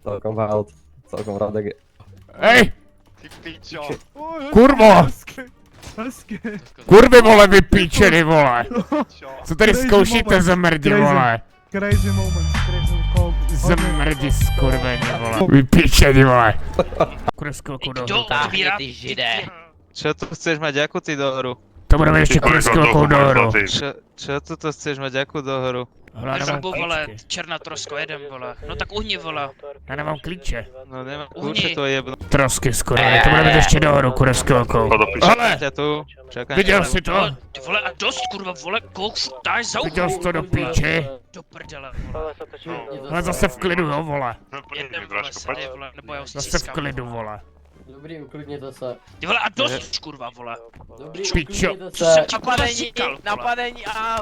Celkom held, celkom Radek je. Hej! Ty pičo. Kurvo! Hezky. Kurvy vole, vy píčeny vole! Pičo. Co tady Crazy zkoušíte moment. zamrdi Crazy. vole? Crazy moment, crazy call. Zamrdi skurveni vole. Vy píčeni vole. Kurevského do Táhni ty židé. Čo tu chceš mať akú ty dohru? To budeme ještě kurevského dohru. Čo tu to chceš mať akú dohru? Žambu, vole, černá trosko, jedem, vole. No tak uhni, vole. Já nemám klíče. No nemám Uhni. kľúče to jebno. Trosky skurveni, to budeme mít ještě dohru kurevského kou. Ale! Ťa tu, čakaj. Viděl jsi to? No, ty vole, a dost, kurva, vole, kouk dáš za Viděl jsi ucho. to do píči? Do prdele, vole. Ale zase v klidu jo vole. Jedem, vole, sady, vole, nebo já ho Zase v stiskám. klidu vole. Dobrý, uklidněte se. Ty vole, a dost, kurva, vole. Dobrý, Pičo. uklidněte Co se. jsem ti kurva říkal, vole. Napadení a...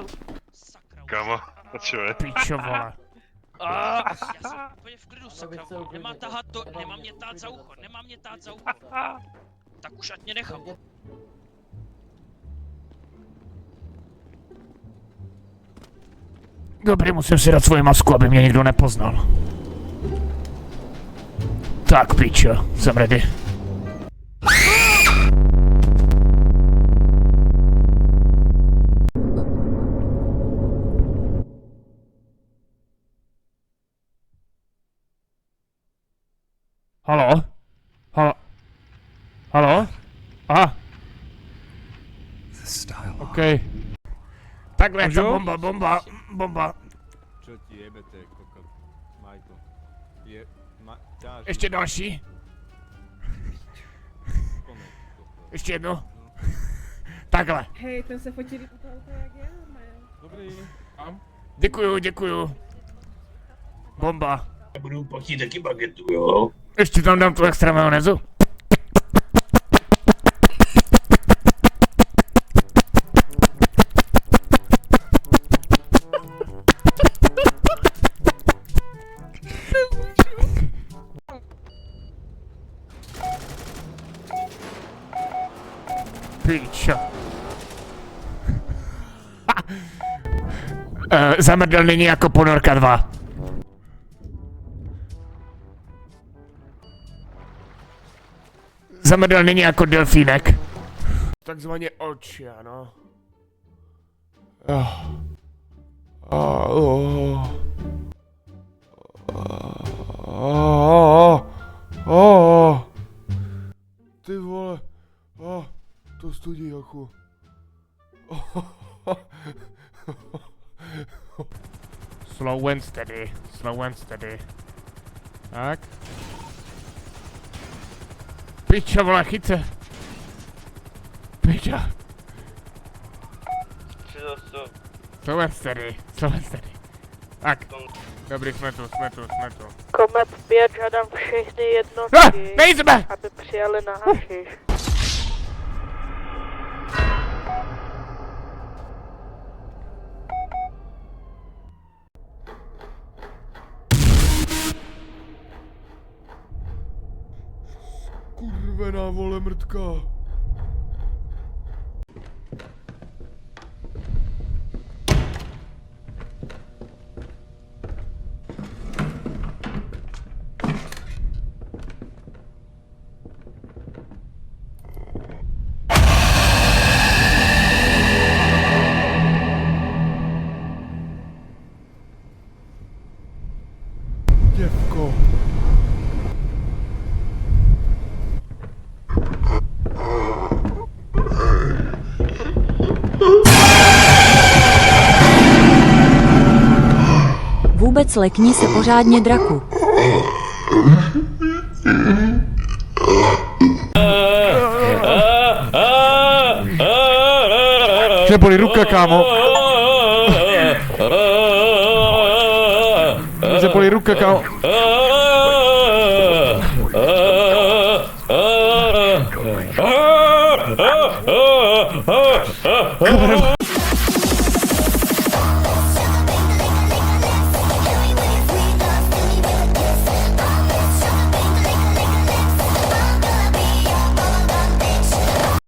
Sakra, Kámo, a čo je? Pičo vole. já jsem úplně v klidu, sakra, Abych se vole. uklidnil. Nemá tahat to, nemá mě tát za ucho, nemá mě tát za ucho. Tak už ať mě nechám. Dobrý, musím si dát svoji masku, aby mě nikdo nepoznal. Tak pičo, jsem ready. Halo? Halo? Halo? Aha. OK. Takhle, ta bomba. Čo ti jebete, kokot, Michael? Ťaží. Ještě další. Spomeň, kokot. Ještě jedno. Takhle. Hej, ten se fotí u toho auta jak já, man. Dobrý. Děkuju. Bomba. Já budu platit taky bagetu, jo? Ještě tam dám tu extra majonézu. Pičo. Zamrdl nyní jako ponorka 2. Zamrdl nyní jako delfínek. Takzvaně oči, ano. Ty vole. To studí jako. Slow and steady. Tak. Pičo, vole, chyť se. Pičo. Slow and steady. Tak. Dobrý, jsme tu. Komet 5, žádám všechny jednotky, Nejsme! aby přijeli na hašiš. Kurvená vole mrtka. Děvko. Vůbec lekni se pořádně, draku. Že bolí ruka, kámo. Že bolí ruka, kámo.